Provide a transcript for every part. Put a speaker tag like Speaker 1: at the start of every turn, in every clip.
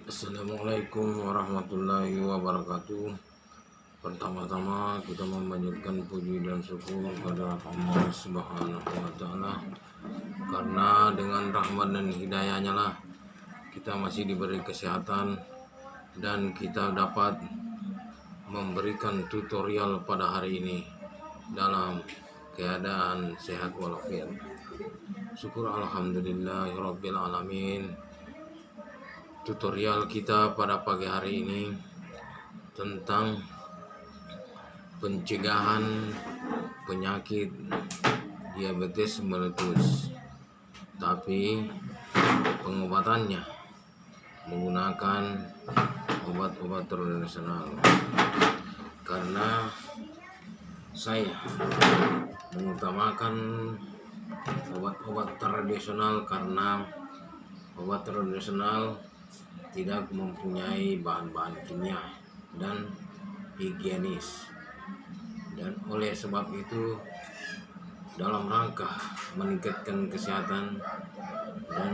Speaker 1: Assalamualaikum warahmatullahi wabarakatuh. Pertama-tama kita memanjatkan puji dan syukur kepada Allah Subhanahu wa taala, karena dengan rahmat dan hidayahnya lah kita masih diberi kesehatan dan kita dapat memberikan tutorial pada hari ini dalam keadaan sehat walafiat. Syukur alhamdulillahirabbil alamin. Tutorial kita pada pagi hari ini tentang pencegahan penyakit diabetes meletus, tapi pengobatannya menggunakan obat-obat tradisional. Karena saya mengutamakan obat-obat tradisional karena obat tradisional tidak mempunyai bahan-bahan kimia dan higienis, dan oleh sebab itu dalam rangka meningkatkan kesehatan dan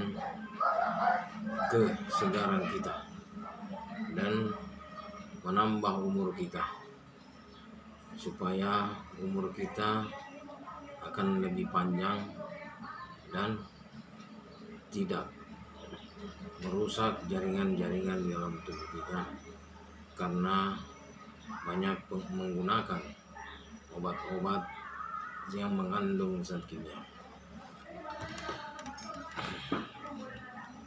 Speaker 1: kesegaran kita dan menambah umur kita, supaya umur kita akan lebih panjang dan tidak merusak jaringan-jaringan di dalam tubuh kita, karena banyak menggunakan obat-obat yang mengandung zat kimia.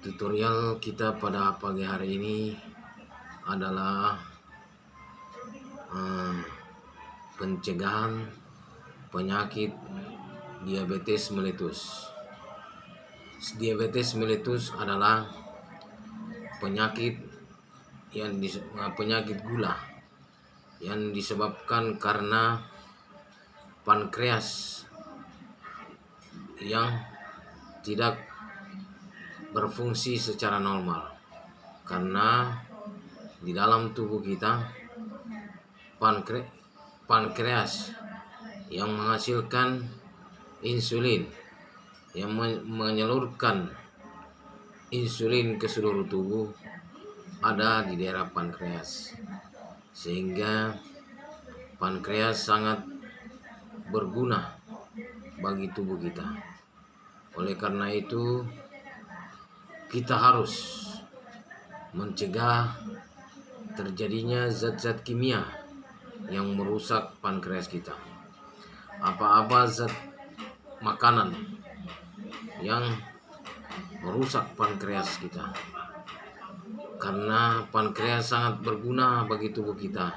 Speaker 1: Tutorial kita pada pagi hari ini adalah pencegahan penyakit diabetes meletus. Diabetes meletus adalah penyakit gula yang disebabkan karena pankreas yang tidak berfungsi secara normal, karena di dalam tubuh kita pankreas yang menghasilkan insulin, yang menyalurkan insulin ke seluruh tubuh ada di daerah pankreas, sehingga pankreas sangat berguna bagi tubuh kita. Oleh karena itu kita harus mencegah terjadinya zat-zat kimia yang merusak pankreas kita. Apa-apa zat makanan yang merusak pankreas kita, karena pankreas sangat berguna bagi tubuh kita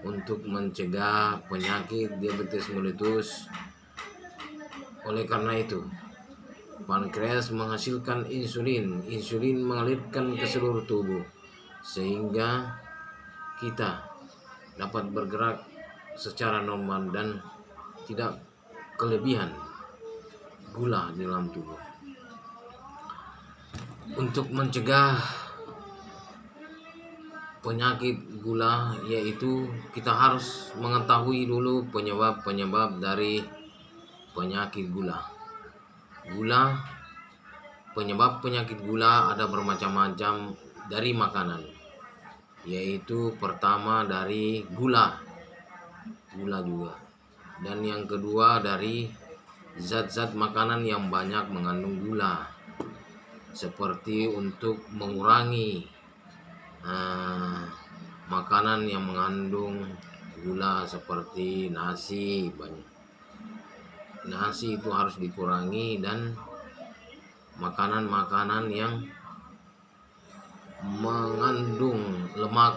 Speaker 1: untuk mencegah penyakit diabetes meletus. Oleh karena itu pankreas menghasilkan insulin mengalirkan ke seluruh tubuh, sehingga kita dapat bergerak secara normal dan tidak kelebihan gula di dalam tubuh. Untuk mencegah penyakit gula, yaitu kita harus mengetahui dulu penyebab dari penyakit gula. Penyebab penyakit gula ada bermacam-macam dari makanan, yaitu pertama dari gula juga, dan yang kedua dari zat-zat makanan yang banyak mengandung gula, seperti untuk mengurangi makanan yang mengandung gula seperti nasi. Nasi itu harus dikurangi, dan makanan-makanan yang mengandung lemak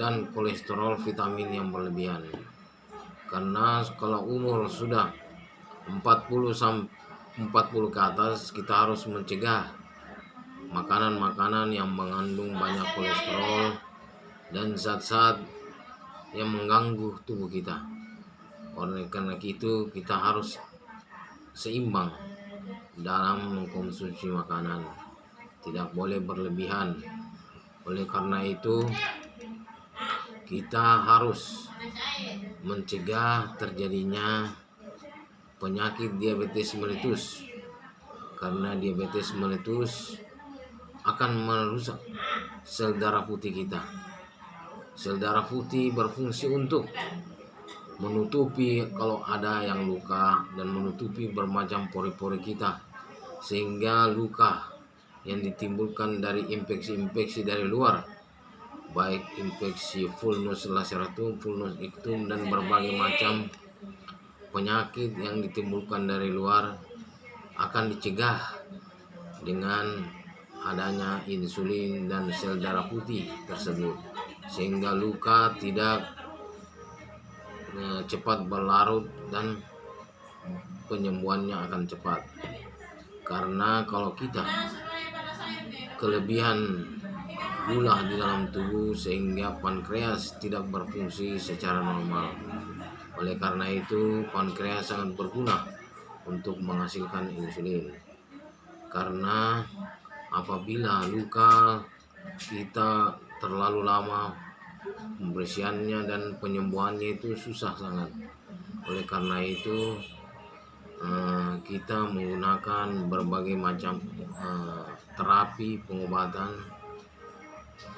Speaker 1: dan kolesterol vitamin yang berlebihan. Karena kalau umur sudah 40 ke atas, kita harus mencegah makanan-makanan yang mengandung banyak kolesterol dan zat-zat yang mengganggu tubuh kita. Oleh karena itu kita harus seimbang dalam mengkonsumsi makanan, tidak boleh berlebihan. Oleh karena itu kita harus mencegah terjadinya penyakit diabetes meletus, karena diabetes meletus akan merusak sel darah putih kita. Sel darah putih berfungsi untuk menutupi kalau ada yang luka dan menutupi bermacam pori-pori kita, sehingga luka yang ditimbulkan dari infeksi-infeksi dari luar, baik infeksi vulnus laceratum, vulnus ictum, dan berbagai macam penyakit yang ditimbulkan dari luar akan dicegah dengan adanya insulin dan sel darah putih tersebut, sehingga luka tidak cepat berlarut dan penyembuhannya akan cepat. Karena kalau kita kelebihan gula di dalam tubuh sehingga pankreas tidak berfungsi secara normal. Oleh karena itu pankreas sangat berguna untuk menghasilkan insulin. Karena apabila luka kita terlalu lama, pembersihannya dan penyembuhannya itu susah sangat. Oleh karena itu kita menggunakan berbagai macam terapi pengobatan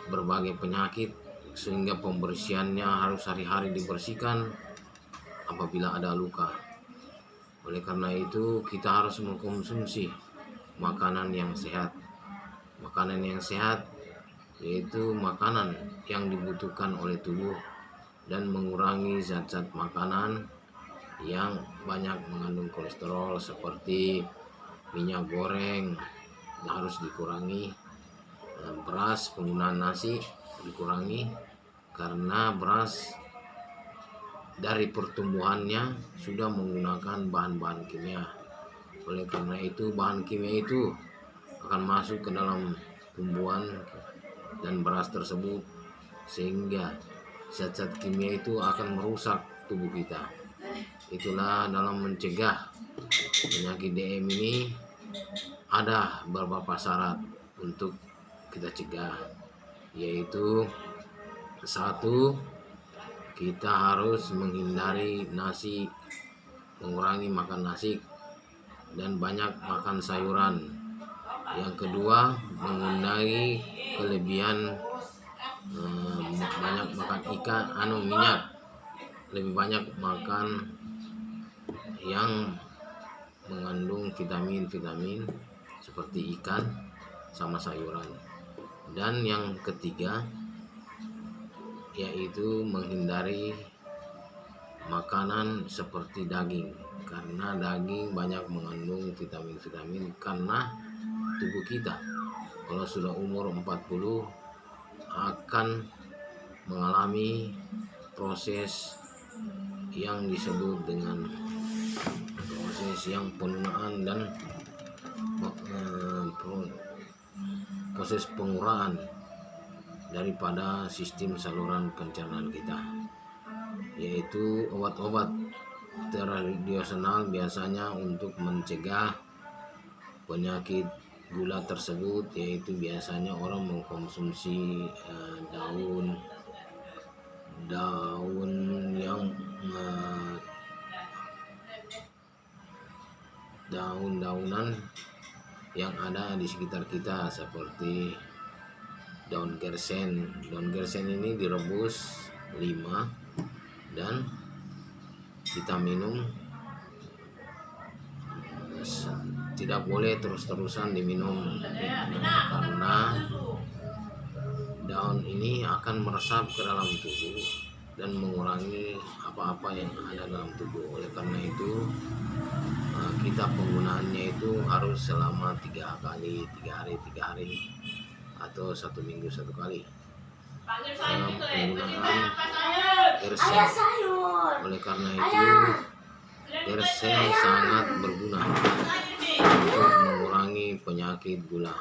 Speaker 1: berbagai penyakit, sehingga pembersihannya harus hari-hari dibersihkan apabila ada luka. Oleh karena itu kita harus mengkonsumsi makanan yang sehat. Makanan yang sehat yaitu makanan yang dibutuhkan oleh tubuh dan mengurangi zat-zat makanan yang banyak mengandung kolesterol seperti minyak goreng harus dikurangi, beras, penggunaan nasi dikurangi karena beras dari pertumbuhannya sudah menggunakan bahan-bahan kimia. Oleh karena itu bahan kimia itu akan masuk ke dalam tumbuhan dan beras tersebut, sehingga zat-zat kimia itu akan merusak tubuh kita. Itulah dalam mencegah penyakit DM ini ada beberapa syarat untuk kita cegah, yaitu 1, kita harus menghindari nasi, mengurangi makan nasi dan banyak makan sayuran. Yang kedua, menghindari kelebihan banyak makan minyak, lebih banyak makan yang mengandung vitamin seperti ikan sama sayuran. Dan yang ketiga yaitu menghindari makanan seperti daging, karena daging banyak mengandung vitamin karena tubuh kita kalau sudah umur 40 akan mengalami proses yang disebut dengan proses yang penunaan dan proses penguraan daripada sistem saluran pencernaan kita, yaitu obat-obat tradisional biasanya untuk mencegah penyakit gula tersebut, yaitu biasanya orang mengkonsumsi daun-daunan yang ada di sekitar kita seperti daun gersen. Daun gersen ini direbus 5 dan kita minum. Tidak boleh terus-terusan diminum karena daun ini akan meresap ke dalam tubuh dan mengurangi apa-apa yang ada dalam tubuh. Oleh karena itu kita penggunaannya itu harus selama 3 hari atau 1 minggu 1 kali dalam penggunaan gersen. Oleh karena itu gersen sangat berguna untuk mengurangi penyakit gula.